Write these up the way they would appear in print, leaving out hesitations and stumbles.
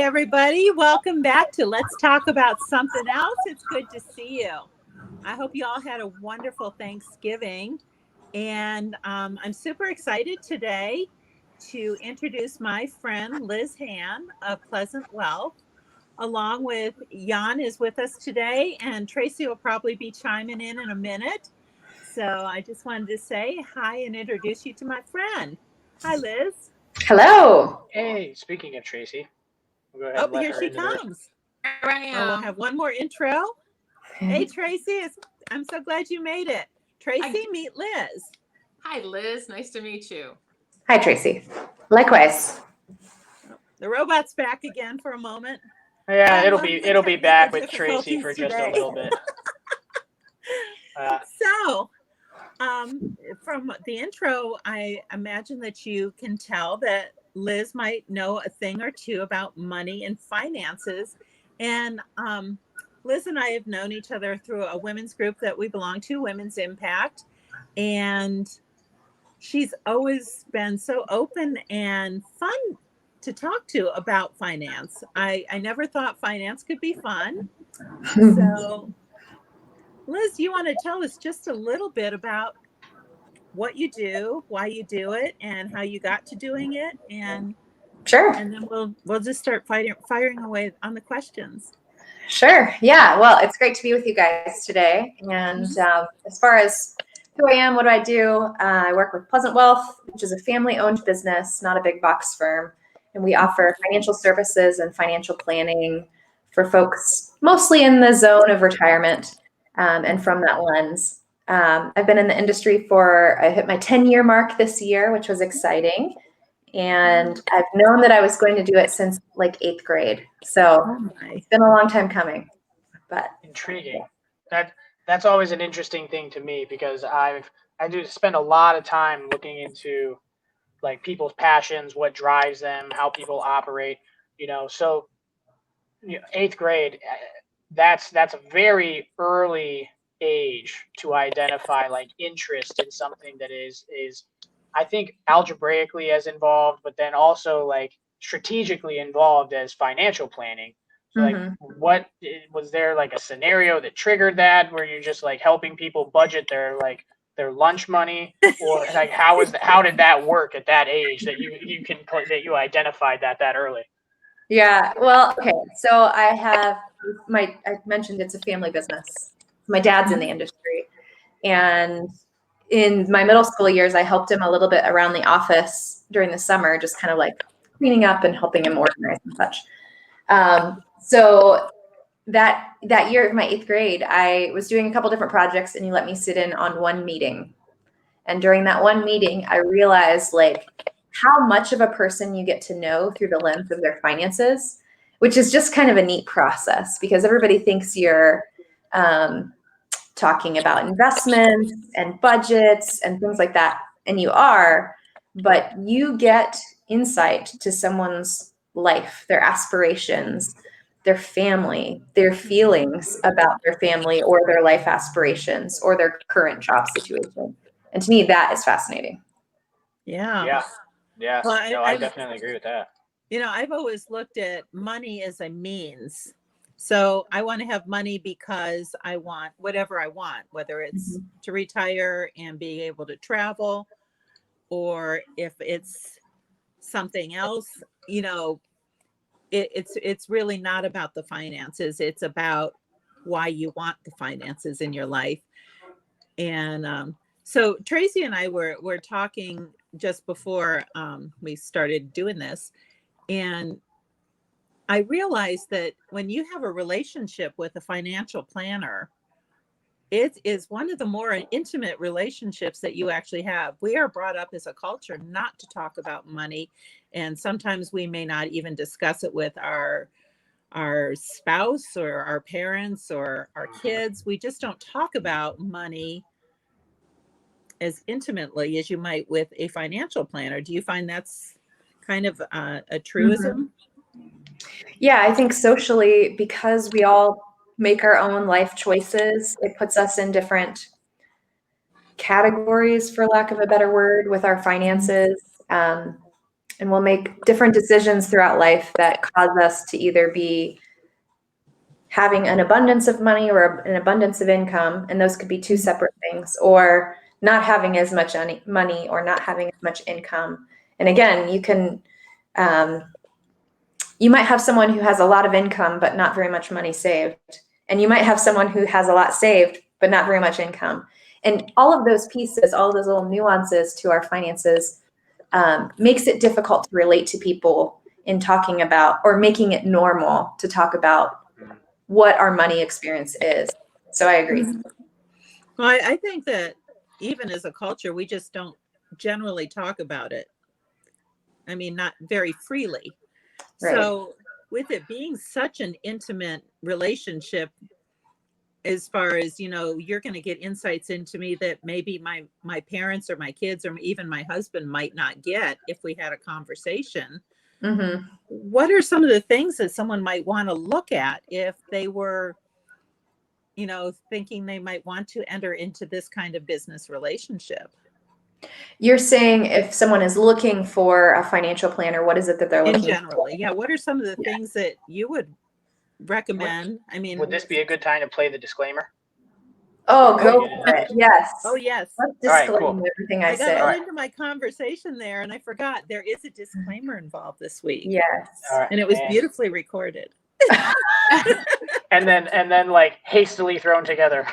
everybody. Welcome back to Let's Talk About Something Else. It's good to see you. I hope you all had a wonderful Thanksgiving. And I'm super excited today to introduce my friend Liz Han of Pleasant Wealth, along with Jan is with us today, and Tracy will probably be chiming in a minute. So I just wanted to say hi and introduce you to my friend. Hi, Liz. Hello. Hey, speaking of Tracy, we'll go ahead Oh, and let here her she into this. comes. Here I am. We'll have one more intro. Hey, Tracy, I'm so glad you made it. Tracy, meet Liz. Hi, Liz. Nice to meet you. Hi, Tracy. Likewise. The robot's back again for a moment. Yeah, Oh, it'll be back with difficulties Tracy for just today. a little bit. So, from the intro, I imagine that you can tell that Liz might know a thing or two about money and finances. And Liz and I have known each other through a women's group that we belong to, Women's Impact. And she's always been so open and fun to talk to about finance. I never thought finance could be fun. So, Liz, you want to tell us just a little bit about what you do, why you do it, and how you got to doing it, and Sure. And then we'll just start firing away on the questions. Sure. Yeah. Well, it's great to be with you guys today. And as far as who I am, what do I do? I work with Pleasant Wealth, which is a family-owned business, not a big box firm. And we offer financial services and financial planning for folks mostly in the zone of retirement. And from that lens, I've been in the industry I hit my 10-year mark this year, which was exciting. And I've known that I was going to do it since like 8th grade. So it's been a long time coming. But intriguing. That's always an interesting thing to me, because I do spend a lot of time looking into like people's passions, what drives them, how people operate. So 8th grade, that's a very early age to identify like interest in something that is I think algebraically as involved, but then also like strategically involved as financial planning. So like, what was there like a scenario that triggered that, where you're just like helping people budget their lunch money, or like how did that work at that age that you identified that early? Yeah, well, okay. So I mentioned it's a family business. My dad's in the industry, and in my middle school years, I helped him a little bit around the office during the summer, just kind of like cleaning up and helping him organize and such. So that year of my 8th grade, I was doing a couple different projects, and he let me sit in on one meeting. And during that one meeting, I realized like how much of a person you get to know through the lens of their finances, which is just kind of a neat process, because everybody thinks you're talking about investments and budgets and things like that. And you are, but you get insight to someone's life, their aspirations, their family, their feelings about their family or their life aspirations or their current job situation. And to me, that is fascinating. Yeah. Well, I definitely agree with that. I've always looked at money as a means. So I want to have money because I want whatever I want, whether it's to retire and be able to travel, or if it's something else, it's really not about the finances. It's about why you want the finances in your life. And so Tracy and I were talking just before we started doing this, and I realized that when you have a relationship with a financial planner, it is one of the more intimate relationships that you actually have. We are brought up as a culture not to talk about money, and sometimes we may not even discuss it with our spouse or our parents or our kids. We just don't talk about money as intimately as you might with a financial planner. Do you find that's kind of a truism? Yeah, I think socially, because we all make our own life choices, it puts us in different categories, for lack of a better word, with our finances. And we'll make different decisions throughout life that cause us to either be having an abundance of money or an abundance of income, and those could be two separate things, or not having as much money or not having as much income. And again, you might have someone who has a lot of income but not very much money saved, and you might have someone who has a lot saved but not very much income. And all of those pieces, all of those little nuances to our finances makes it difficult to relate to people in talking about, or making it normal to talk about what our money experience is. So I agree. Well, I think that even as a culture, we just don't generally talk about it. I mean, not very freely. Right. So with it being such an intimate relationship, as far as, you're going to get insights into me that maybe my parents or my kids or even my husband might not get if we had a conversation. Mm-hmm. What are some of the things that someone might want to look at if they were, thinking they might want to enter into this kind of business relationship? You're saying if someone is looking for a financial planner, what is it that they're In looking general, yeah. What are some of the things that you would recommend? I mean, Would this be a good time to play the disclaimer? Oh, go Yeah. for it. Yes. oh yes, Let's All right, disclaim cool. everything I I got say. all into my conversation there, and I forgot there is a disclaimer involved this week. Yes. All right. And it was beautifully recorded. And then like hastily thrown together.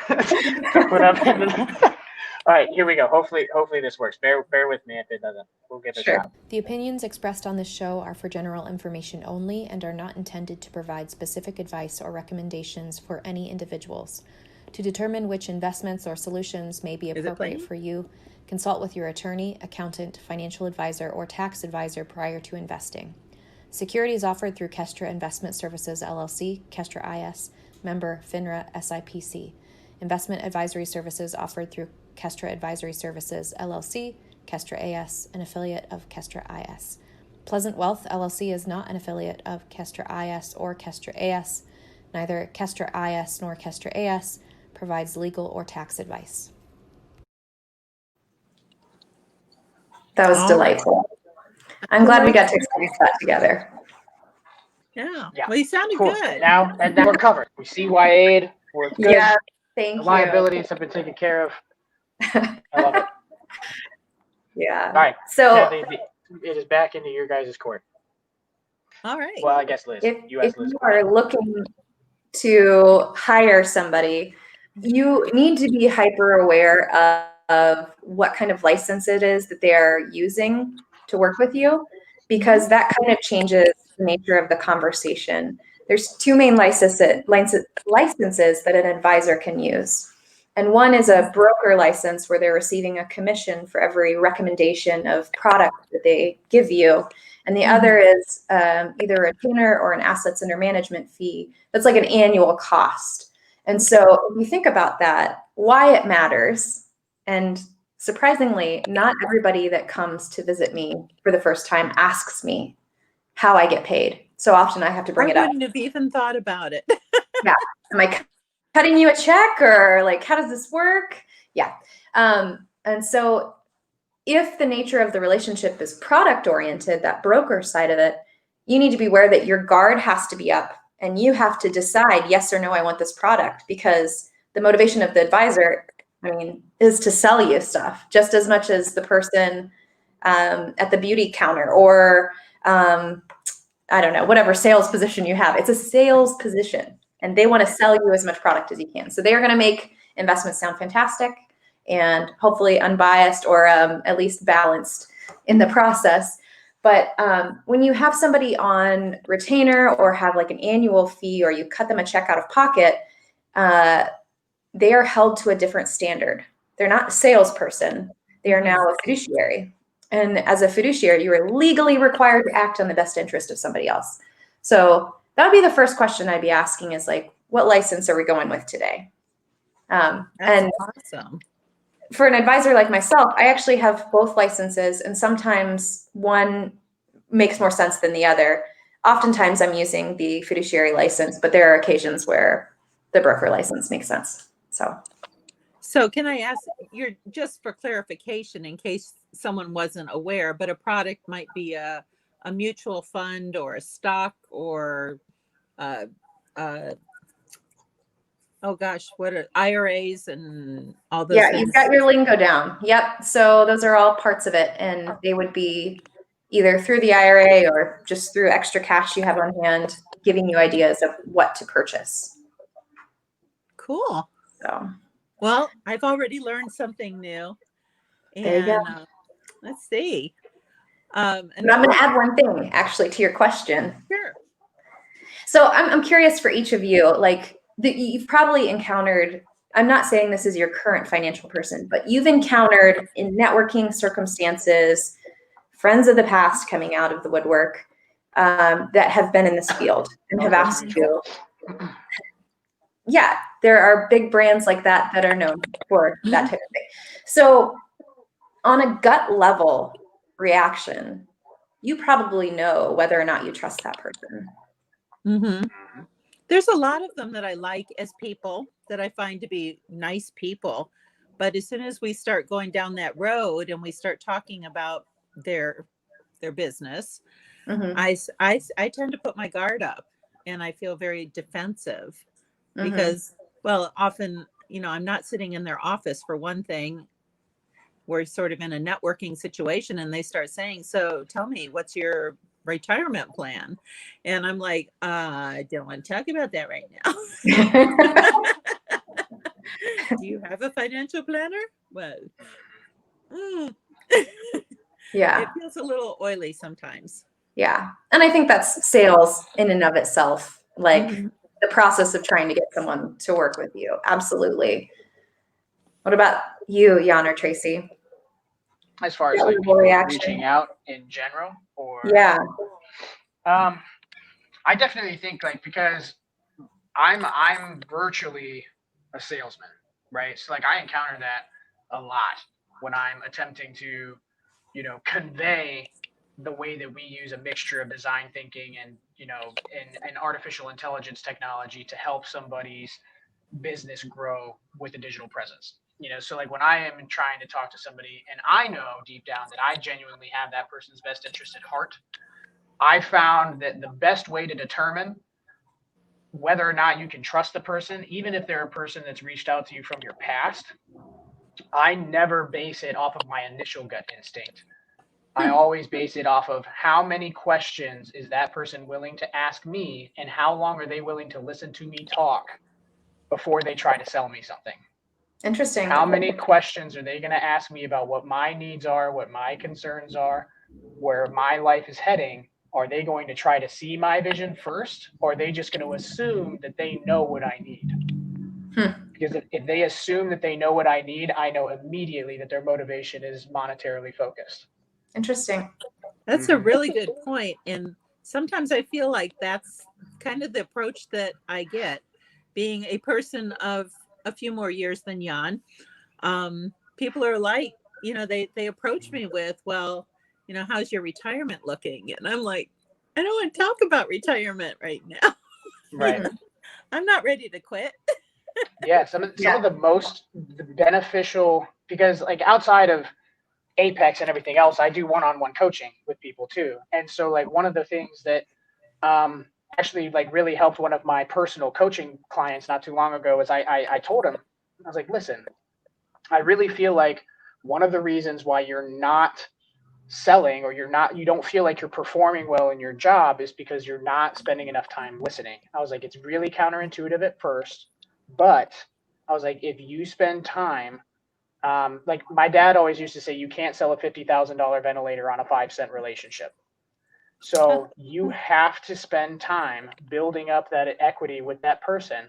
All right, here we go. Hopefully this works. Bear with me if it doesn't. We'll give it a Sure. shot. The opinions expressed on this show are for general information only and are not intended to provide specific advice or recommendations for any individuals. To determine which investments or solutions may be appropriate for you, consult with your attorney, accountant, financial advisor, or tax advisor prior to investing. Securities offered through Kestra Investment Services, LLC, Kestra IS, member FINRA SIPC. Investment advisory services offered through Kestra Advisory Services, LLC, Kestra AS, an affiliate of Kestra IS. Pleasant Wealth, LLC is not an affiliate of Kestra IS or Kestra AS. Neither Kestra IS nor Kestra AS provides legal or tax advice. That was delightful. I'm glad we got to experience that together. Yeah. Yeah. Well, you sounded Cool. good. Now we're covered. We CYA'd. We're good. Yeah, thank The you. liabilities have been taken care of. I love it. Yeah. All right. So Kathy, it is back into your guys' court. All right. Well, I guess Liz. if You asked Liz. you are looking to hire somebody, you need to be hyper aware of what kind of license it is that they are using to work with you, because that kind of changes the nature of the conversation. There's two main licenses that an advisor can use. And one is a broker license where they're receiving a commission for every recommendation of product that they give you. And the other is either a retainer or an assets under management fee. That's like an annual cost. And so if you think about that, why it matters, and surprisingly, not everybody that comes to visit me for the first time asks me how I get paid. So often I have to bring it up. I wouldn't have even thought about it. Am I cutting you a check, or like, how does this work? Yeah. And so if the nature of the relationship is product oriented, that broker side of it, you need to be aware that your guard has to be up and you have to decide yes or no, I want this product, because the motivation of the advisor, is to sell you stuff just as much as the person at the beauty counter or I don't know, whatever sales position you have. It's a sales position and they want to sell you as much product as you can. So they are going to make investments sound fantastic and hopefully unbiased, or at least balanced in the process. But when you have somebody on retainer or have like an annual fee, or you cut them a check out of pocket, they are held to a different standard. They're not a salesperson. They are now a fiduciary. And as a fiduciary, you are legally required to act on the best interest of somebody else. So that would be the first question I'd be asking, is like, what license are we going with today? That's and awesome. For an advisor like myself, I actually have both licenses, and sometimes one makes more sense than the other. Oftentimes I'm using the fiduciary license, but there are occasions where the broker license makes sense. So can I ask, just for clarification, in case someone wasn't aware, but a product might be a a mutual fund or a stock or uh, uh, oh gosh, what are IRAs and all those Yeah, things? you've got your lingo down. Yep. So those are all parts of it. And they would be either through the IRA or just through extra cash you have on hand, giving you ideas of what to purchase. Cool. So Well, I've already learned something new. there you go. And let's see. But I'm going to add one thing actually to your question. Sure. So I'm curious for each of you, like you've probably encountered, I'm not saying this is your current financial person, but you've encountered in networking circumstances, friends of the past coming out of the woodwork that have been in this field and have asked you. Yeah, there are big brands like that that are known for that type of thing. So on a gut level reaction, you probably know whether or not you trust that person. Mm-hmm. There's a lot of them that I like as people that I find to be nice people. But as soon as we start going down that road and we start talking about their business, Mm-hmm. I tend to put my guard up and I feel very defensive because, well, often, I'm not sitting in their office for one thing. We're sort of in a networking situation and they start saying, so tell me, what's your retirement plan? And I'm like, I don't want to talk about that right now. Do you have a financial planner? Well, Yeah. it feels a little oily sometimes. Yeah. And I think that's sales in and of itself, like the process of trying to get someone to work with you. Absolutely. What about you, Jan or Tracy? As far as That like level people reaction. reaching out in general, or Yeah. I definitely think like because I'm virtually a salesman, right? So like I encounter that a lot when I'm attempting to, convey the way that we use a mixture of design thinking and, and artificial intelligence technology to help somebody's business grow with a digital presence. So like when I am trying to talk to somebody and I know deep down that I genuinely have that person's best interest at heart, I found that the best way to determine whether or not you can trust the person, even if they're a person that's reached out to you from your past, I never base it off of my initial gut instinct. I always base it off of how many questions is that person willing to ask me and how long are they willing to listen to me talk before they try to sell me something. Interesting. How many questions are they going to ask me about what my needs are, what my concerns are, where my life is heading? Are they going to try to see my vision first, or are they just going to assume that they know what I need? Because if they assume that they know what I need, I know immediately that their motivation is monetarily focused. Interesting. That's a really good point. And sometimes I feel like that's kind of the approach that I get, being a person of a few more years than Jan. People are like, they approach me with, well, how's your retirement looking? And I'm like, I don't want to talk about retirement right now. Right. I'm not ready to quit. Yeah. Some of the most beneficial, because like outside of Apex and everything else, I do one-on-one coaching with people too. And so like one of the things that actually like really helped one of my personal coaching clients not too long ago is I told him, I was like, listen, I really feel like one of the reasons why you're not selling or you don't feel like you're performing well in your job is because you're not spending enough time listening. I was like, it's really counterintuitive at first, but I was like, if you spend time, like my dad always used to say, you can't sell a $50,000 ventilator on a 5-cent relationship. So you have to spend time building up that equity with that person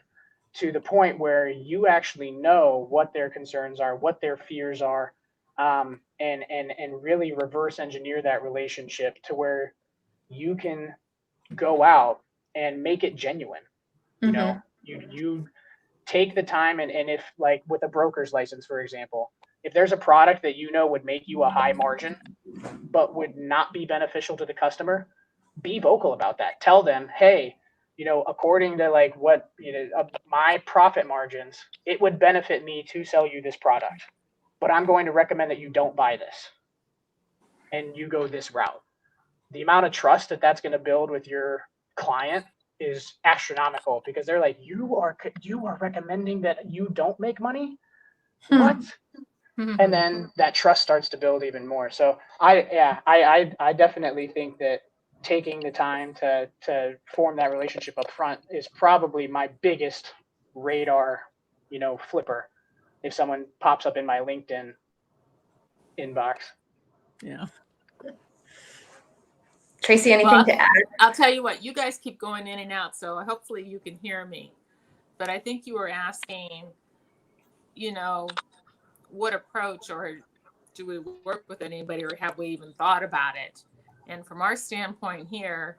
to the point where you actually know what their concerns are, what their fears are, and really reverse engineer that relationship to where you can go out and make it genuine. You take the time and if like with a broker's license, for example, if there's a product that would make you a high margin, but would not be beneficial to the customer, be vocal about that. Tell them, hey, according to like what, my profit margins, it would benefit me to sell you this product, but I'm going to recommend that you don't buy this and you go this route. the amount of trust that that's going to build with your client is astronomical, because they're like, you are recommending that you don't make money? What? And then that trust starts to build even more. So I definitely think that taking the time to form that relationship up front is probably my biggest radar, flipper, if someone pops up in my LinkedIn inbox. Yeah. Tracy, anything Well, to add? I'll tell you what, you guys keep going in and out, so hopefully you can hear me. But I think you were asking, what approach, or do we work with anybody, or have we even thought about it? And from our standpoint here,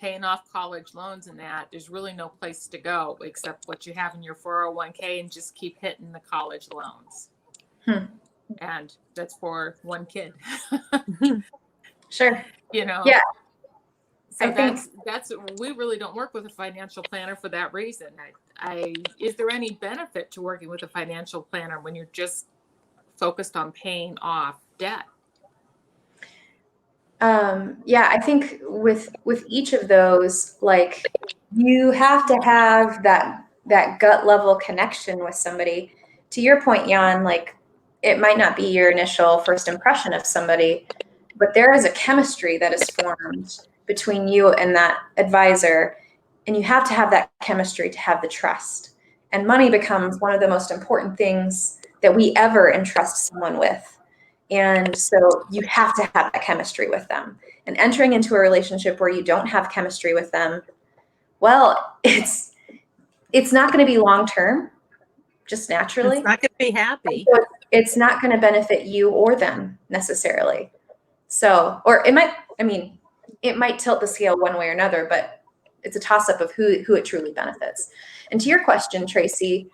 paying off college loans and that, there's really no place to go except what you have in your 401k, and just keep hitting the college loans. And that's for one kid. Sure. Yeah. So I think that's we really don't work with a financial planner for that reason. Is there any benefit to working with a financial planner when you're just focused on paying off debt? I think with each of those, like, you have to have that gut level connection with somebody. To your point, Jan, like, it might not be your initial first impression of somebody, but there is a chemistry that is formed between you and that advisor, and you have to have that chemistry to have the trust. And money becomes one of the most important things that we ever entrust someone with. And so you have to have that chemistry with them. And entering into a relationship where you don't have chemistry with them, well, it's not going to be long term, just naturally. It's not going to be happy. So it's not going to benefit you or them necessarily. So, or it might tilt the scale one way or another, but it's a toss up of who it truly benefits. And to your question, Tracy,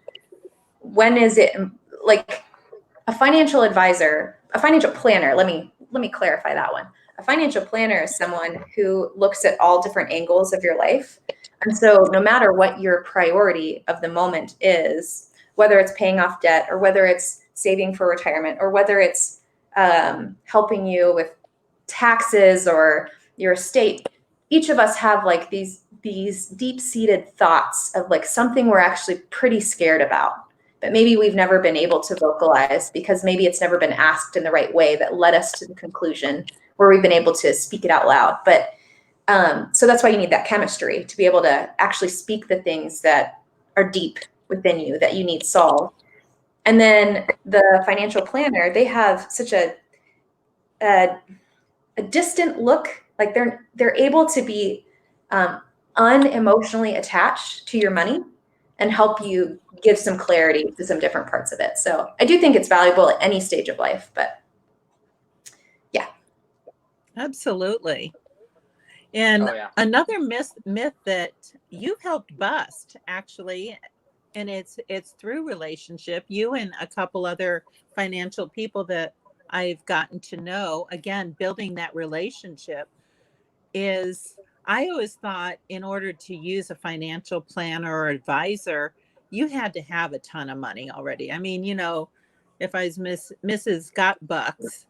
when is it, like, a financial advisor, a financial planner, let me clarify that one. A financial planner is someone who looks at all different angles of your life. And so no matter what your priority of the moment is, whether it's paying off debt, or whether it's saving for retirement, or whether it's helping you with taxes or your estate, each of us have like these deep-seated thoughts of like something we're actually pretty scared about, but maybe we've never been able to vocalize because maybe it's never been asked in the right way that led us to the conclusion where we've been able to speak it out loud. But so that's why you need that chemistry to be able to actually speak the things that are deep within you that you need solved. And then the financial planner, they have such a distant look, like they're able to be unemotionally attached to your money and help you give some clarity to some different parts of it. So I do think it's valuable at any stage of life, but yeah. Absolutely. And another myth that you've helped bust, actually, and it's through relationship, you and a couple other financial people that I've gotten to know, again, building that relationship, is I always thought in order to use a financial planner or advisor, you had to have a ton of money already. I mean, if I was Mrs. Got Bucks,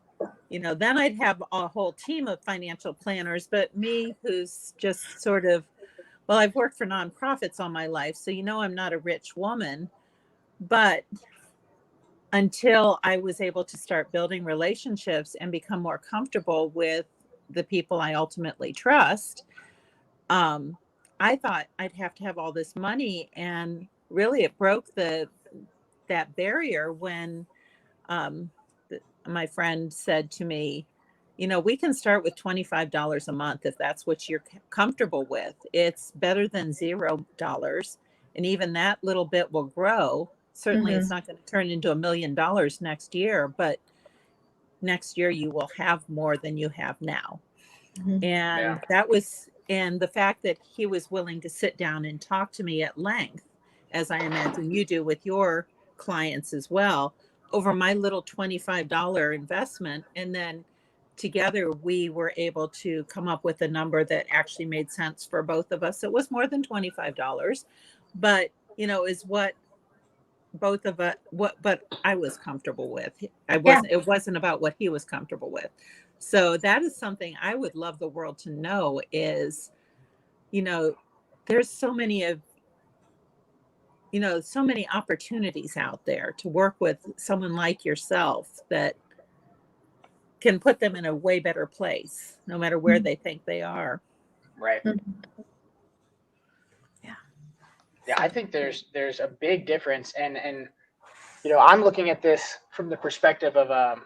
then I'd have a whole team of financial planners. But me, who's just sort of, well, I've worked for nonprofits all my life, so I'm not a rich woman. But until I was able to start building relationships and become more comfortable with the people I ultimately trust, I thought I'd have to have all this money. And really, it broke that barrier when my friend said to me, we can start with $25 a month if that's what you're comfortable with. It's better than $0. And even that little bit will grow. Certainly it's not going to turn into $1 million next year, but next year you will have more than you have now. And that was, and the fact that he was willing to sit down and talk to me at length, as I imagine you do with your clients as well, over my little $25 investment. And then together we were able to come up with a number that actually made sense for both of us. It was more than $25, but is what both of us, but I was comfortable with. It wasn't about what he was comfortable with. So that is something I would love the world to know is, there's so many so many opportunities out there to work with someone like yourself that can put them in a way better place, no matter where they think they are. Right. Yeah, I think there's a big difference, and I'm looking at this from the perspective of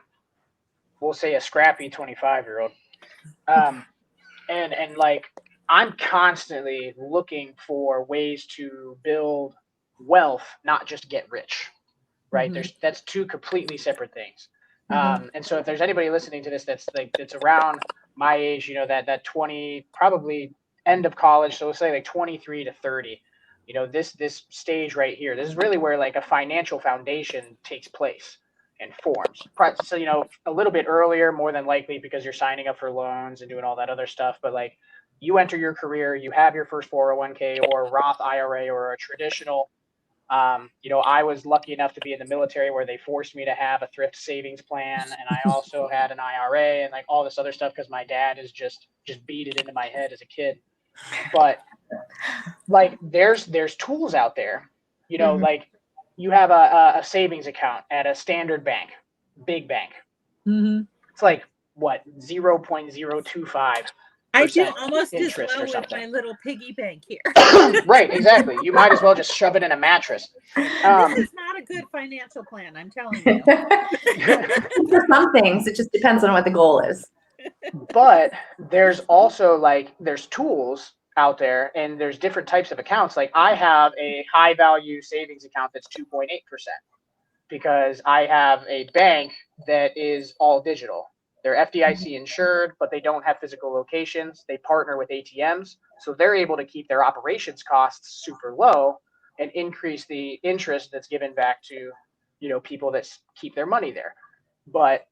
we'll say a scrappy 25-year-old, and like I'm constantly looking for ways to build wealth, not just get rich, right? That's two completely separate things. And so if there's anybody listening to this that's around my age, that 20, probably end of college, so we'll say like 23 to 30. This stage right here, this is really where like a financial foundation takes place and forms. So, a little bit earlier, more than likely, because you're signing up for loans and doing all that other stuff. But like you enter your career, you have your first 401k or Roth IRA or a traditional. I was lucky enough to be in the military where they forced me to have a thrift savings plan. And I also had an IRA and like all this other stuff because my dad is just beat it into my head as a kid. But like there's tools out there, like you have a savings account at a standard bank, big bank. It's like what, 0.025. I do almost as interest well or with something. my little piggy bank here. Right, exactly. You might as well just shove it in a mattress. This is not a good financial plan, I'm telling you. For some things, it just depends on what the goal is. But there's also there's tools out there, and there's different types of accounts. Like I have a high value savings account that's 2.8% because I have a bank that is all digital. They're FDIC insured, but they don't have physical locations. They partner with ATMs, so they're able to keep their operations costs super low and increase the interest that's given back to, people that keep their money there. But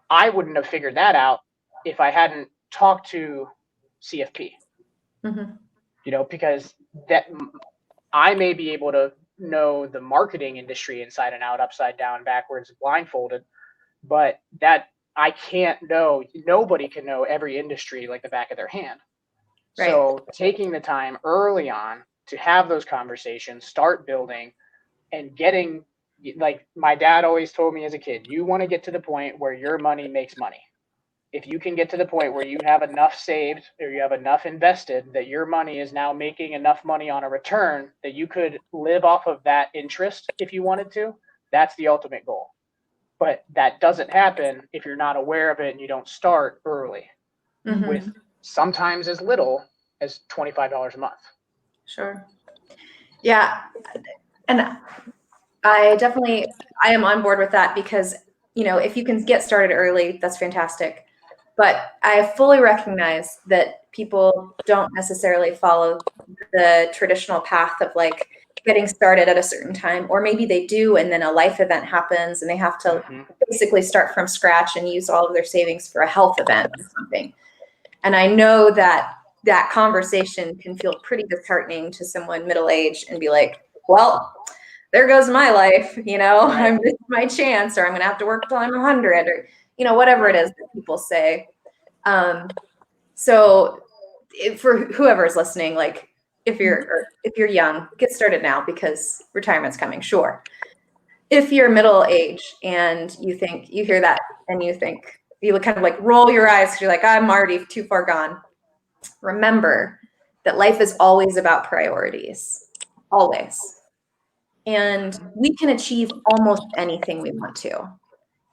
I wouldn't have figured that out if I hadn't talked to CFP, because that I may be able to know the marketing industry inside and out, upside down, backwards, blindfolded, but that I can't know. Nobody can know every industry like the back of their hand. Right. So taking the time early on to have those conversations, start building and getting, like my dad always told me as a kid, you want to get to the point where your money makes money. If you can get to the point where you have enough saved or you have enough invested that your money is now making enough money on a return that you could live off of that interest if you wanted to, that's the ultimate goal. But that doesn't happen if you're not aware of it and you don't start early with sometimes as little as $25 a month. Sure. Yeah. And I am on board with that because, if you can get started early, that's fantastic. But I fully recognize that people don't necessarily follow the traditional path of like getting started at a certain time, or maybe they do, and then a life event happens and they have to basically start from scratch and use all of their savings for a health event or something. And I know that conversation can feel pretty disheartening to someone middle-aged and be like, well, there goes my life, I missed my chance, or I'm going to have to work till I'm 100, or, whatever it is that people say. So for whoever is listening, like, if you're young, get started now because retirement's coming. Sure. If you're middle age and you hear that and you think, you kind of like roll your eyes because you're like, I'm already too far gone. Remember that life is always about priorities, always. And we can achieve almost anything we want to.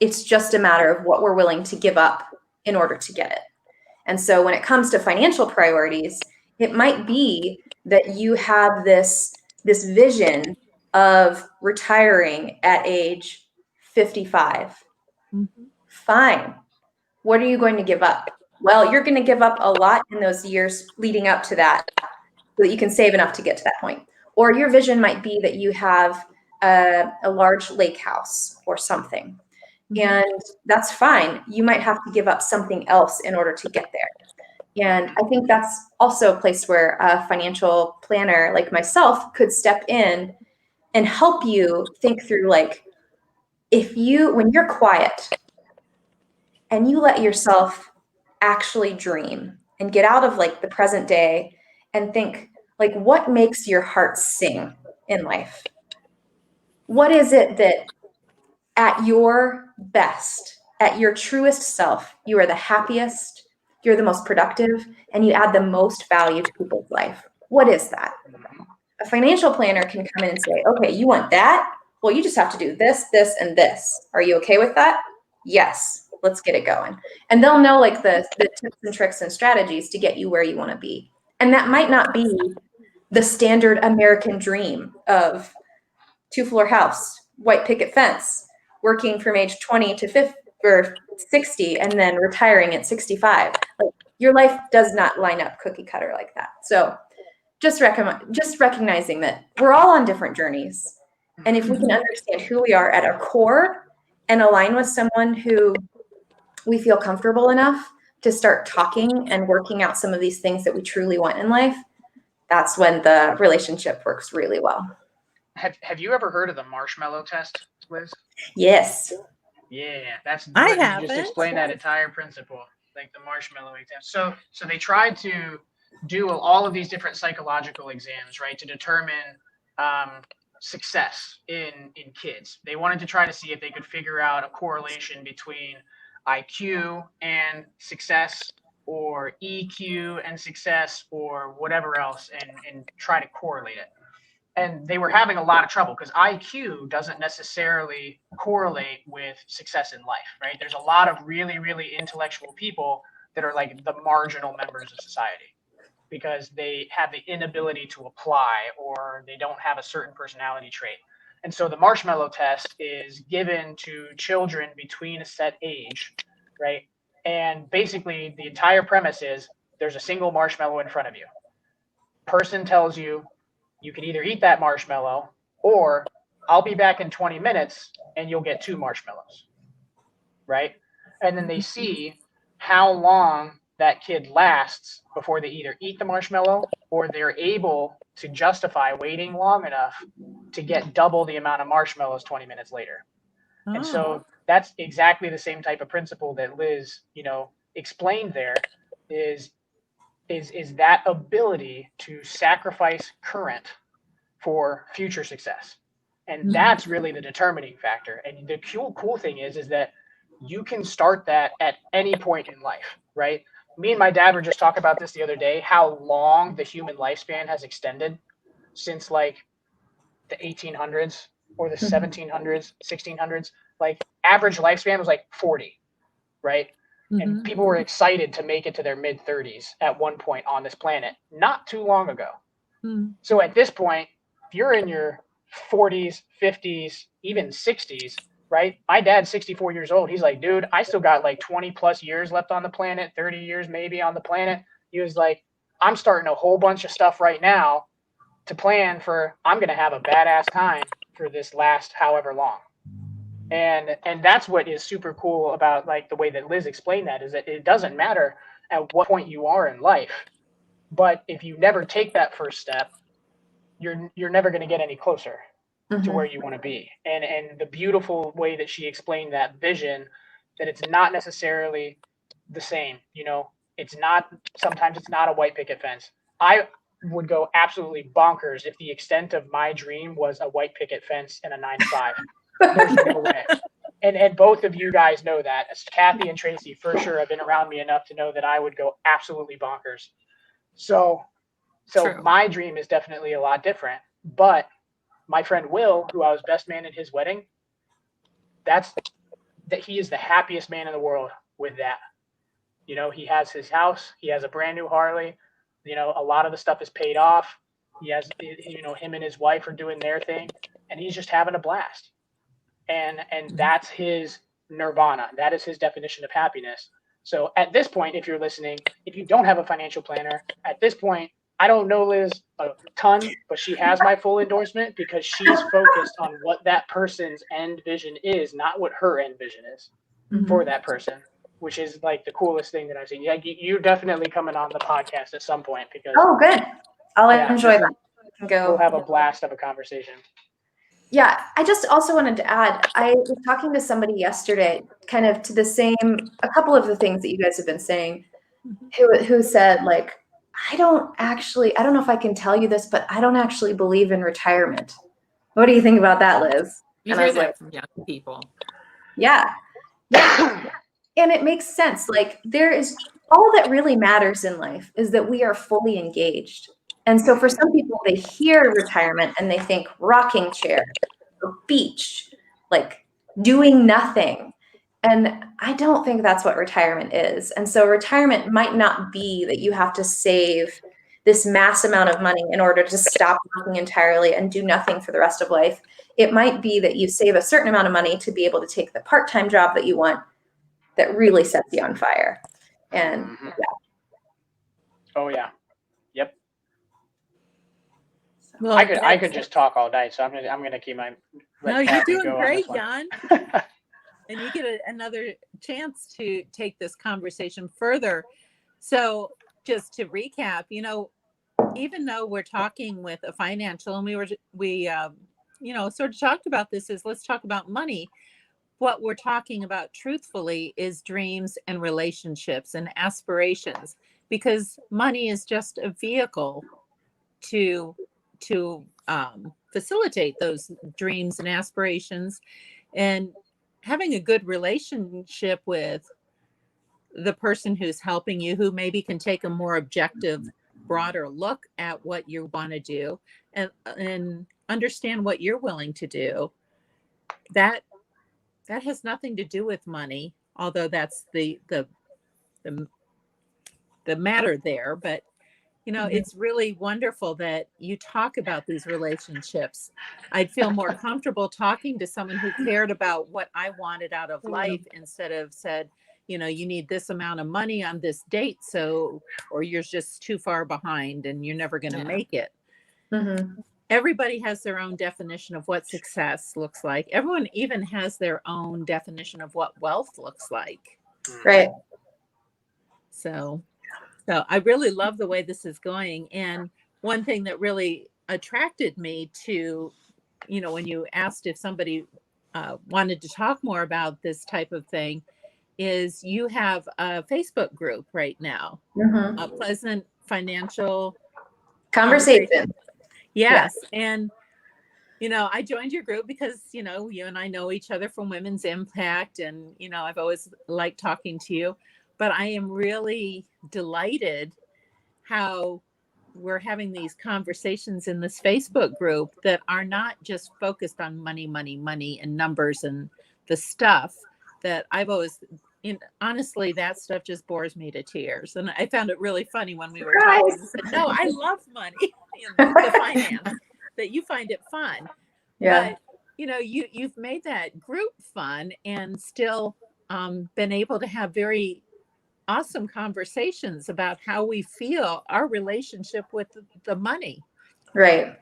It's just a matter of what we're willing to give up in order to get it. And so when it comes to financial priorities, it might be that you have this vision of retiring at age 55. Fine. What are you going to give up? Well, you're going to give up a lot in those years leading up to that so that you can save enough to get to that point. Or your vision might be that you have a large lake house or something. And that's fine. You might have to give up something else in order to get there. And I think that's also a place where a financial planner like myself could step in and help you think through, like, when you're quiet and you let yourself actually dream and get out of like the present day and think like, what makes your heart sing in life? What is it that at your best, at your truest self, you are the happiest, you're the most productive, and you add the most value to people's life? What is that? A financial planner can come in and say, okay, you want that? Well, you just have to do this, this, and this. Are you okay with that? Yes, let's get it going. And they'll know like the tips and tricks and strategies to get you where you want to be. And that might not be the standard American dream of 2-floor house, white picket fence, working from age 20 to 50 or 60, and then retiring at 65. Like, your life does not line up cookie cutter like that. So just recognizing that we're all on different journeys. And if we can understand who we are at our core and align with someone who we feel comfortable enough to start talking and working out some of these things that we truly want in life, that's when the relationship works really well. Have you ever heard of the marshmallow test, Liz? Yes. Yeah, that's I good. You haven't. just explain that entire principle, like the marshmallow test. So they tried to do all of these different psychological exams, right, to determine success in kids. They wanted to try to see if they could figure out a correlation between IQ and success, or EQ and success, or whatever else, and try to correlate it. And they were having a lot of trouble because IQ doesn't necessarily correlate with success in life, right? There's a lot of really, really intellectual people that are like the marginal members of society because they have the inability to apply, or they don't have a certain personality trait. And so the marshmallow test is given to children between a set age, right? And basically the entire premise is there's a single marshmallow in front of you. Person tells you, you can either eat that marshmallow, or I'll be back in 20 minutes and you'll get 2 marshmallows, right? And then they see how long that kid lasts before they either eat the marshmallow or they're able to justify waiting long enough to get double the amount of marshmallows 20 minutes later. And Oh. so that's exactly the same type of principle that Liz, explained there, is that ability to sacrifice current for future success. And that's really the determining factor. And the cool thing is that you can start that at any point in life, right? Me and my dad were just talking about this the other day, how long the human lifespan has extended since like the 1800s or the 1700s, 1600s. Like average lifespan was like 40, right? And people were excited to make it to their mid 30s at one point on this planet, not too long ago. So at this point, if you're in your 40s, 50s, even 60s, right? My dad's 64 years old. He's like, dude, I still got like 20 plus years left on the planet, 30 years maybe on the planet. He was like, I'm starting a whole bunch of stuff right now to plan for, I'm going to have a badass time for this last however long. And that's what is super cool about like the way that Liz explained that, is that it doesn't matter at what point you are in life, but if you never take that first step, you're never going to get any closer to where you want to be. And the beautiful way that she explained that vision, that it's not necessarily the same, sometimes it's not a white picket fence. I would go absolutely bonkers if the extent of my dream was a white picket fence and a 9-to-5. There's no way. And both of you guys know that. Kathy and Tracy for sure have been around me enough to know that I would go absolutely bonkers. So True. My dream is definitely a lot different. But my friend Will, who I was best man at his wedding, he is the happiest man in the world with that. He has his house, he has a brand new Harley, a lot of the stuff is paid off. He has, him and his wife are doing their thing, and he's just having a blast. And that's his nirvana. That is his definition of happiness. So at this point, if you're listening, if you don't have a financial planner, at this point, I don't know Liz a ton, but she has my full endorsement because she's focused on what that person's end vision is, not what her end vision is for that person, which is like the coolest thing that I've seen. Yeah, you're definitely coming on the podcast at some point because Oh, good. I'll enjoy that. We'll have a blast of a conversation. Yeah, I just also wanted to add, I was talking to somebody yesterday, kind of to a couple of the things that you guys have been saying, who said, like, I don't know if I can tell you this, but I don't actually believe in retirement. What do you think about that, Liz? You And I hear was that like, from young people. yeah, yeah. And it makes sense. Like, all that really matters in life is that we are fully engaged. And so for some people, they hear retirement and they think rocking chair or beach, like doing nothing. And I don't think that's what retirement is. And so retirement might not be that you have to save this mass amount of money in order to stop working entirely and do nothing for the rest of life. It might be that you save a certain amount of money to be able to take the part-time job that you want that really sets you on fire. And Mhm. yeah. Oh yeah. Yep. Well, I could just talk all night, so I'm gonna keep my. No, let you're Kathy doing go on great, this one. Jan. And you get another chance to take this conversation further. So just to recap, even though we're talking with a financial, and we sort of talked about this, is let's talk about money. What we're talking about truthfully is dreams and relationships and aspirations, because money is just a vehicle to facilitate those dreams and aspirations. And having a good relationship with the person who's helping you, who maybe can take a more objective, broader look at what you want to do, and understand what you're willing to do, that has nothing to do with money, although that's the matter there. But it's really wonderful that you talk about these relationships. I'd feel more comfortable talking to someone who cared about what I wanted out of life, instead of said, you need this amount of money on this date, or you're just too far behind and you're never going to make it. Mm-hmm. Everybody has their own definition of what success looks like. Everyone even has their own definition of what wealth looks like. Right. So I really love the way this is going. And one thing that really attracted me to, when you asked if somebody wanted to talk more about this type of thing, is you have a Facebook group right now, Mm-hmm. a Pleasant Financial Conversation. Yes. Yeah. And, I joined your group because, you and I know each other from Women's Impact, and, I've always liked talking to you. But I am really delighted how we're having these conversations in this Facebook group that are not just focused on money, money, money, and numbers and the stuff that I've always, honestly, that stuff just bores me to tears. And I found it really funny when we were talking. I said, no, I love money and the finance, that you find it fun. Yeah. But, you've made that group fun and still been able to have very awesome conversations about how we feel, our relationship with the money. Right.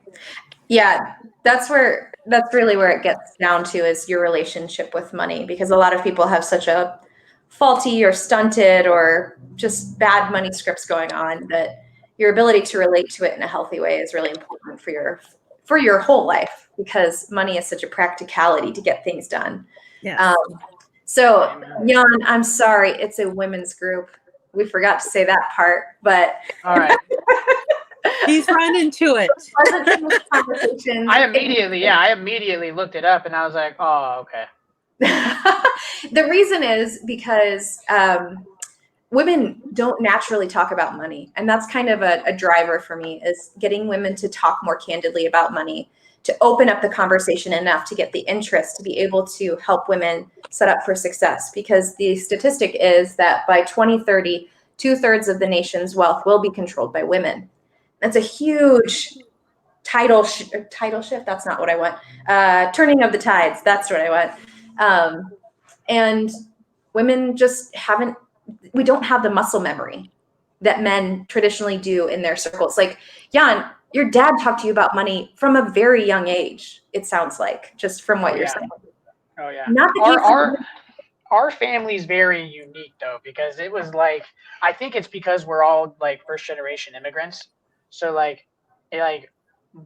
Yeah, that's really where it gets down to, is your relationship with money, because a lot of people have such a faulty or stunted or just bad money scripts going on, that your ability to relate to it in a healthy way is really important for your whole life, because money is such a practicality to get things done. Yes. So, Jan, I'm sorry, it's a women's group. We forgot to say that part, but All right. He's running to it. I immediately looked it up and I was like, oh, okay. The reason is because women don't naturally talk about money. And that's kind of a driver for me, is getting women to talk more candidly about money, to open up the conversation enough to get the interest to be able to help women set up for success. Because the statistic is that by 2030, 2/3 of the nation's wealth will be controlled by women. That's a huge tidal shift. That's not what I want. Turning of the tides. That's what I want. And women just we don't have the muscle memory that men traditionally do in their circles. Like, Jan, your dad talked to you about money from a very young age, it sounds like, just from what you're saying. Oh yeah. Not that our family's very unique though, because it was like, I think it's because we're all like first generation immigrants. So like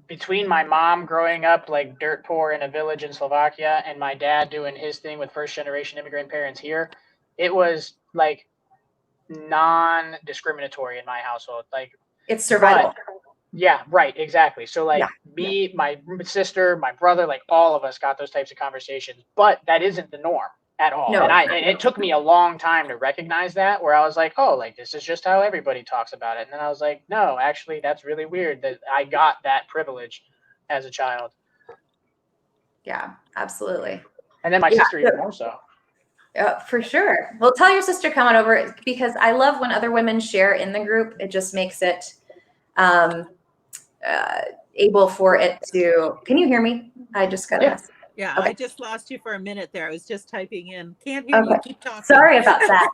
between my mom growing up like dirt poor in a village in Slovakia and my dad doing his thing with first generation immigrant parents here, it was like non-discriminatory in my household. Like, It's survival. yeah, right, exactly. So like Yeah. me, my sister, my brother, like all of us got those types of conversations, but that isn't the norm at all. No, And it took me a long time to recognize that, where I was like, oh, like this is just how everybody talks about it. And then I was like, no, actually that's really weird that I got that privilege as a child. Yeah, absolutely. And then my Yeah. sister even more so. For sure. Well, tell your sister coming over, because I love when other women share in the group. It just makes it able for it to. Can you hear me? I just got a Yeah. message. Yeah, Okay. I just lost you for a minute there. I was just typing in. Can't hear you. Okay. Keep talking. Sorry about that.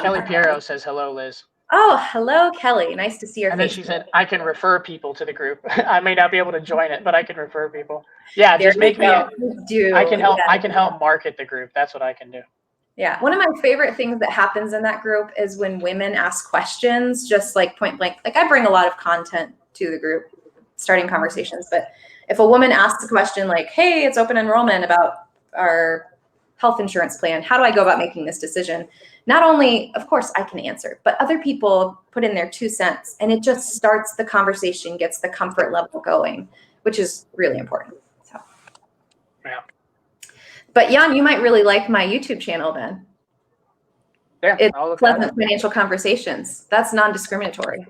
Kelly Piero says hello, Liz. Oh, hello, Kelly. Nice to see your And then face. she said, I can refer people to the group. I may not be able to join it, but I can refer people. Yeah, There just you make me. go. Do. I can help. Yeah. I can help market the group. That's what I can do. Yeah. One of my favorite things that happens in that group is when women ask questions, just like point blank. Like, I bring a lot of content to the group, starting conversations. But if a woman asks a question like, hey, it's open enrollment about our health insurance plan, how do I go about making this decision? Not only, of course, I can answer, but other people put in their 2 cents, and it just starts the conversation, gets the comfort level going, which is really important. So. Yeah. But Jan, you might really like my YouTube channel then. Yeah. It's I'll look at Pleasant it. Financial Conversations. That's non-discriminatory.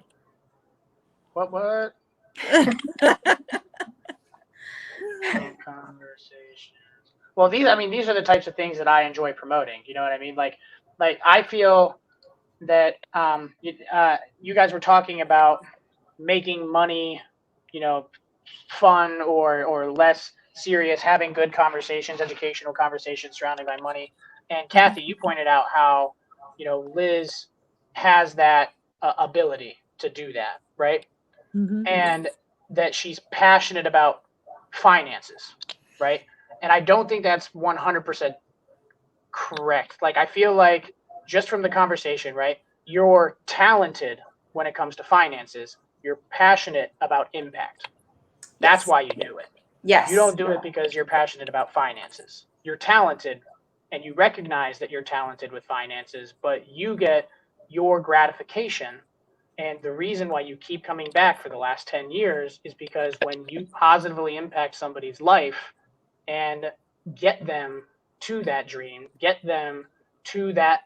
What? Conversations. Well, these are the types of things that I enjoy promoting. You know what I mean? Like I feel that you guys were talking about making money, fun or less serious, having good conversations, educational conversations surrounded by money. And Kathy, you pointed out how, Liz has that ability to do that, right? Mhm. And that she's passionate about finances, right? And I don't think that's 100% correct. Like, I feel like just from the conversation, right, you're talented when it comes to finances. You're passionate about impact. That's Yes. why you do it. Yes. You don't do it because you're passionate about finances. You're talented, and you recognize that you're talented with finances, but you get your gratification. And the reason why you keep coming back for the last 10 years is because when you positively impact somebody's life and get them to that dream, get them to that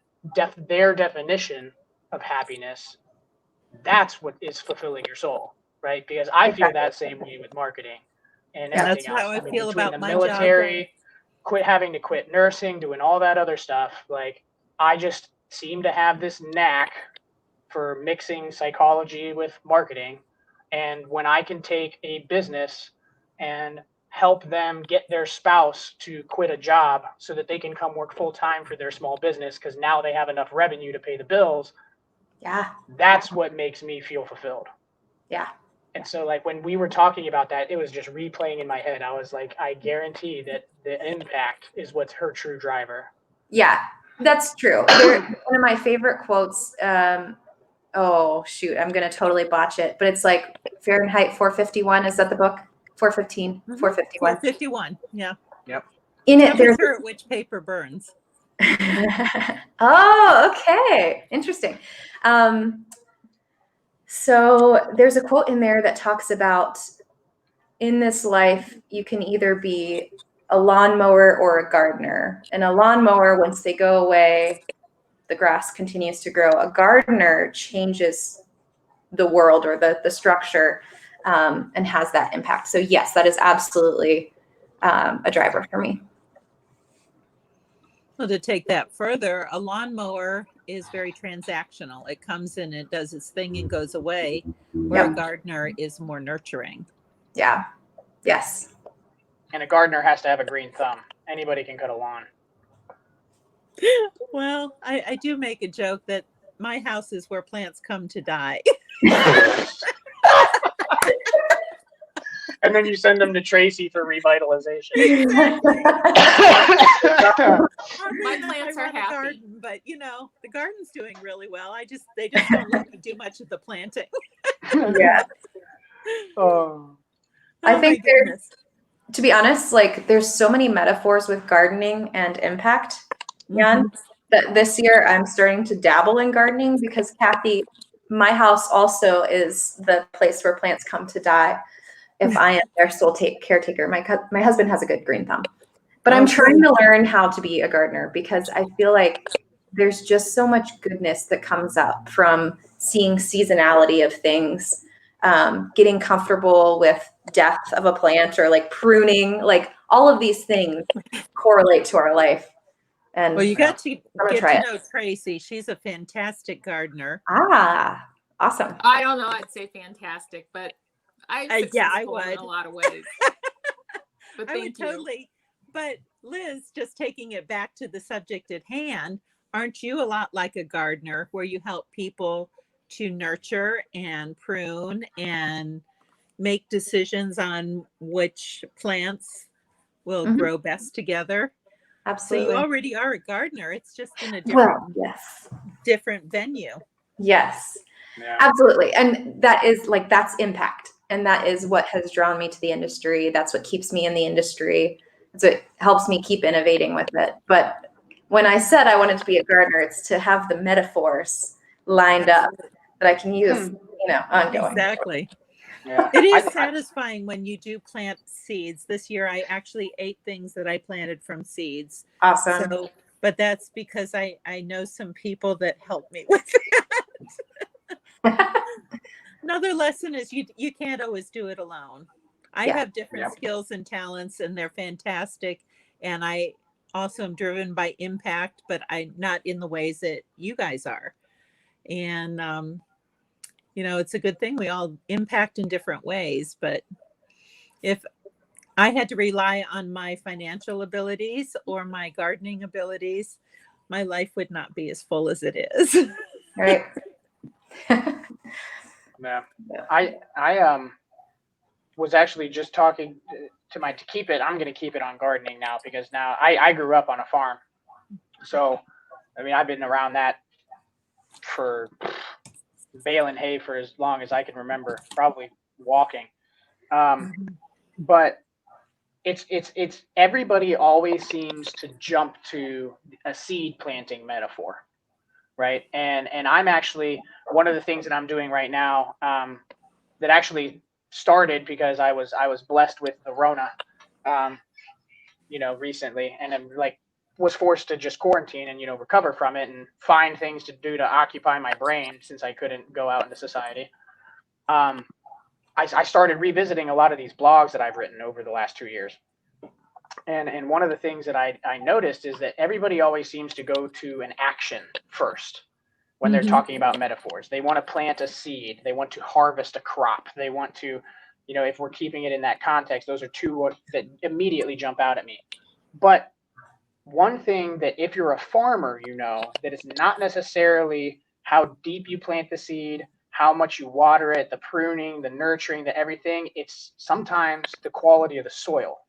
their definition of happiness, that's what is fulfilling your soul, right? Because I feel that same way with marketing and Yeah, everything that's else. how I feel between about the my military, having to quit nursing, doing all that other stuff. Like, I just seem to have this knack for mixing psychology with marketing. And when I can take a business and help them get their spouse to quit a job so that they can come work full time for their small business, because now they have enough revenue to pay the bills. Yeah. That's what makes me feel fulfilled. Yeah. And so, like, when we were talking about that, it was just replaying in my head. I was like, I guarantee that the impact is what's her true driver. Yeah, that's true. One of my favorite quotes, oh shoot, I'm going to totally botch it, but it's like Fahrenheit 451. Is that the book? 415, 451. 451. Yeah. Yep. In it, Never there's sure which paper burns. Oh, okay. Interesting. So there's a quote in there that talks about, in this life, you can either be a lawnmower or a gardener. And a lawnmower, once they go away, the grass continues to grow. A gardener changes the world or the structure and has that impact. So yes, that is absolutely a driver for me. Well, to take that further, a lawnmower is very transactional. It comes in, it does its thing and goes away, where a gardener is more nurturing. Yeah. Yes. And a gardener has to have a green thumb. Anybody can cut a lawn. Well, I do make a joke that my house is where plants come to die. And then you send them to Tracy for revitalization. My My plants are happy. garden, but the garden's doing really well. They just don't let me do much of the planting. Yeah. Oh, I Oh, think my goodness. to be honest, like there's so many metaphors with gardening and impact. And that this year I'm starting to dabble in gardening because Kathy, my house also is the place where plants come to die if I am their sole caretaker. My husband has a good green thumb. But I'm Okay. trying to learn how to be a gardener because I feel like there's just so much goodness that comes up from seeing seasonality of things, getting comfortable with depth of a plant or like pruning, like all of these things correlate to our life. And Well, you got to gonna get try to it. know Tracy. She's a fantastic gardener. Awesome. I don't know. I'd say fantastic, but I'm Yeah, I successful in would. a lot of ways. But I would thank you. totally. But Liz, just taking it back to the subject at hand, aren't you a lot like a gardener where you help people to nurture and prune and make decisions on which plants will Mhm. grow best together? So Absolutely. you already are a gardener. It's just in a Well, yes. different venue. Yes. yeah. Absolutely. And that's impact. And that is what has drawn me to the industry. That's what keeps me in the industry. So it helps me keep innovating with it. But when I said I wanted to be a gardener, it's to have the metaphors lined up that I can use, ongoing. Exactly. Yeah. It is I- satisfying when you do plant seeds. This year, I actually ate things that I planted from seeds. Awesome. So, but that's because I know some people that help me with that. Another lesson is you can't always do it alone. I Yeah. have different skills and talents, and they're fantastic. And I also am driven by impact, but I not in the ways that you guys are. And it's a good thing we all impact in different ways. But if I had to rely on my financial abilities or my gardening abilities, my life would not be as full as it is. Right. Yeah. I was actually just talking to keep it. I'm going to keep it on gardening now because now I grew up on a farm. So, I mean, I've been around that for baling hay for as long as I can remember, probably walking. But it's everybody always seems to jump to a seed planting metaphor, right? And I'm actually one of the things that I'm doing right now that actually started because I was blessed with the Rona, recently, and I'm was forced to just quarantine and recover from it and find things to do to occupy my brain since I couldn't go out into society. I started revisiting a lot of these blogs that I've written over the last 2 years. And one of the things that I noticed is that everybody always seems to go to an action first when they're talking about metaphors. They want to plant a seed. They want to harvest a crop. They want to, if we're keeping it in that context, those are two that immediately jump out at me. But one thing that if you're a farmer, that it's not necessarily how deep you plant the seed, how much you water it, the pruning, the nurturing, the everything. It's sometimes the quality of the soil.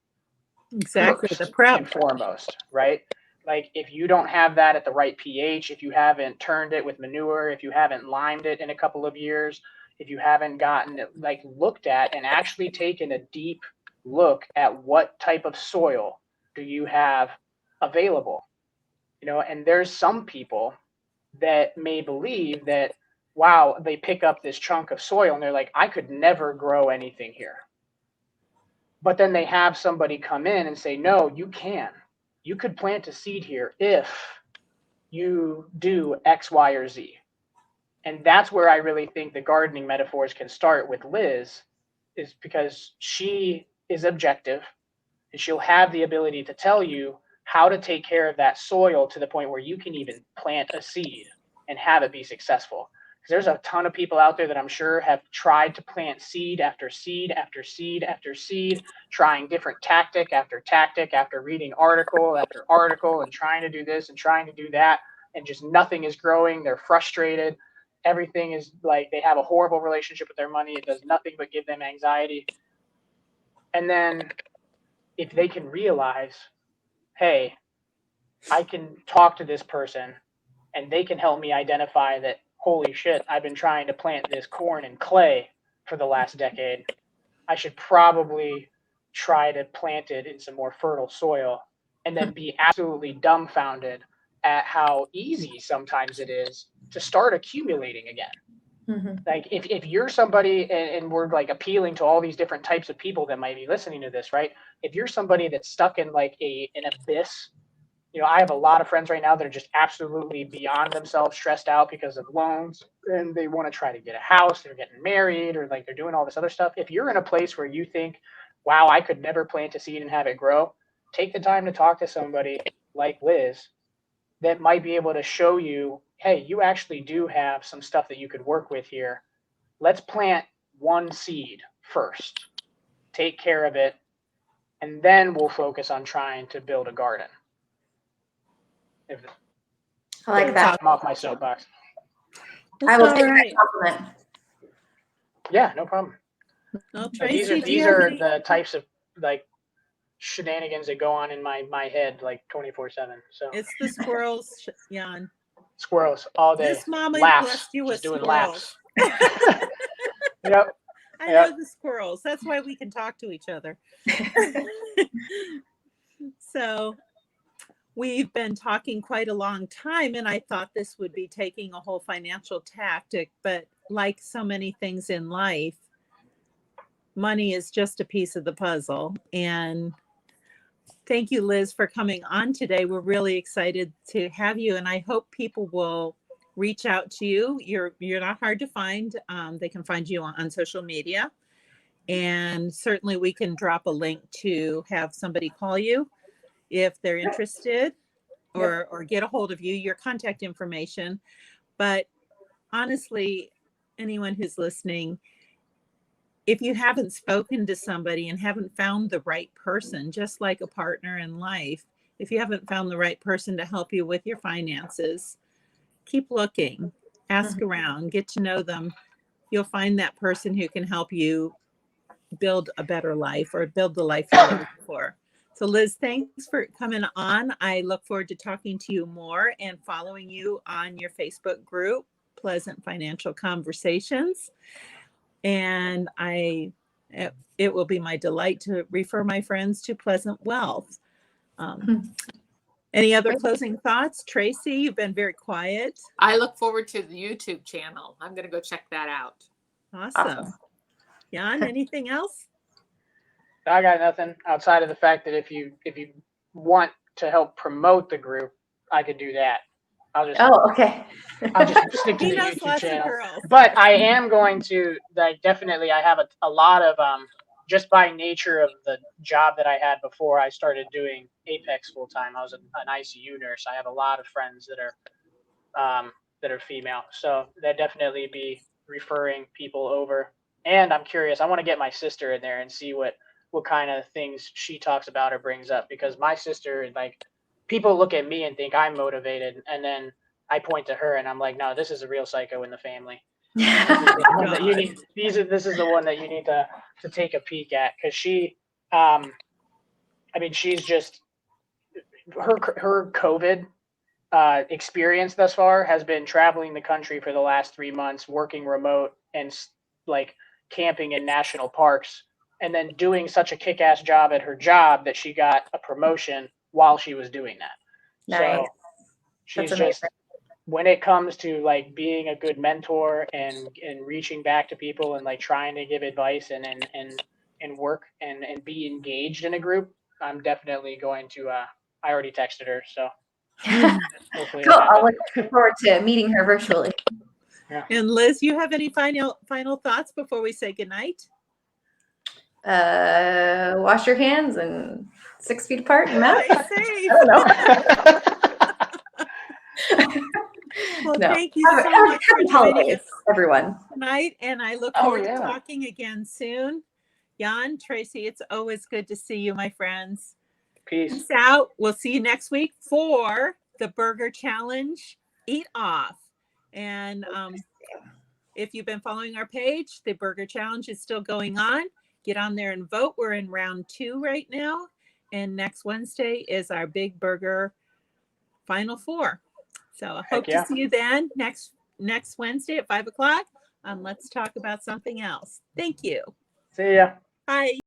Exactly. The First prep. and foremost, right? Like if you don't have that at the right pH, if you haven't turned it with manure, if you haven't limed it in a couple of years, if you haven't gotten it looked at and actually taken a deep look at what type of soil do you have available, and there's some people that may believe that, wow, they pick up this chunk of soil and they're like, I could never grow anything here. But then they have somebody come in and say, no, you can. You could plant a seed here if you do X, Y, or Z. And that's where I really think the gardening metaphors can start with Liz, is because she is objective and she'll have the ability to tell you how to take care of that soil to the point where you can even plant a seed and have it be successful. There's a ton of people out there that I'm sure have tried to plant seed after seed after seed after seed, trying different tactic after tactic after reading article after article and trying to do this and trying to do that, and just nothing is growing. They're frustrated. Everything is they have a horrible relationship with their money. It does nothing but give them anxiety. And then if they can realize, hey, I can talk to this person and they can help me identify that, holy shit, I've been trying to plant this corn in clay for the last decade. I should probably try to plant it in some more fertile soil, and then be absolutely dumbfounded at how easy sometimes it is to start accumulating again. Mm-hmm. Like if you're somebody, and we're like appealing to all these different types of people that might be listening to this, right? If you're somebody that's stuck in like an abyss, I have a lot of friends right now that are just absolutely beyond themselves, stressed out because of loans, and they want to try to get a house, they're getting married, or like they're doing all this other stuff. If you're in a place where you think, wow, I could never plant a seed and have it grow, take the time to talk to somebody like Liz that might be able to show you, hey, you actually do have some stuff that you could work with here. Let's plant one seed first, take care of it, and then we'll focus on trying to build a garden. I like that. I'm off my soapbox. I will That's take all that right. compliment. Yeah, no problem. Well, But Tracy, do you these have are any- the types of like shenanigans that go on in my head like 24/7. So It's the squirrels, Jan. squirrels all day. This mama Laps, blessed you with just doing squirrels. laps. Yep. I Yep. know the squirrels. That's why we can talk to each other. So we've been talking quite a long time, and I thought this would be taking a whole financial tactic, but like so many things in life, money is just a piece of the puzzle. And thank you, Liz, for coming on today. We're really excited to have you, and I hope people will reach out to you. You're not hard to find. They can find you on social media, and certainly we can drop a link to have somebody call you if they're interested, or get a hold of you, your contact information. But honestly, anyone who's listening, if you haven't spoken to somebody and haven't found the right person, just like a partner in life, if you haven't found the right person to help you with your finances, keep looking, ask around, get to know them. You'll find that person who can help you build a better life, or build the life you're looking for. So Liz, thanks for coming on. I look forward to talking to you more and following you on your Facebook group, Pleasant Financial Conversations. And it will be my delight to refer my friends to Pleasant Wealth. Any other closing thoughts? Tracy, you've been very quiet. I look forward to the YouTube channel. I'm going to go check that out. Awesome. Jan, anything else? I got nothing outside of the fact that if you want to help promote the group, I could do that. I'll just stick to He the knows YouTube lots of channel. girls. But I am going to, like, definitely, I have a lot of, just by nature of the job that I had before I started doing Apex full time, I was an ICU nurse. I have a lot of friends that are female. So that definitely be referring people over. And I'm curious, I want to get my sister in there and see what kind of things she talks about or brings up, because my sister, like, people look at me and think I'm motivated, and then I point to her and I'm like, no, this is a real psycho in the family. This is the one that you need to take a peek at, because she, she's just, her COVID experience thus far has been traveling the country for the last 3 months, working remote and like camping in national parks, and then doing such a kick-ass job at her job that she got a promotion while she was doing that. Nice. So she's just, when it comes to like being a good mentor and reaching back to people and like trying to give advice and work and be engaged in a group, I'm definitely going to, I already texted her, so hopefully Cool. I'll look forward to meeting her virtually. Yeah. And Liz, you have any final thoughts before we say goodnight? Wash your hands and 6 feet apart and mask. Stay safe. I don't know. Well, No. thank you so much for Happy joining holidays, us everyone. tonight, and I look Oh, forward to yeah. talking again soon. Jan, Tracy, it's always good to see you, my friends. Peace. Peace out. We'll see you next week for the Burger Challenge Eat Off. And if you've been following our page, the Burger Challenge is still going on. Get on there and vote. We're in round 2 right now. And next Wednesday is our big burger final 4. So I hope to see you then next Wednesday at 5 o'clock. Let's talk about something else. Thank you. See ya. Hi.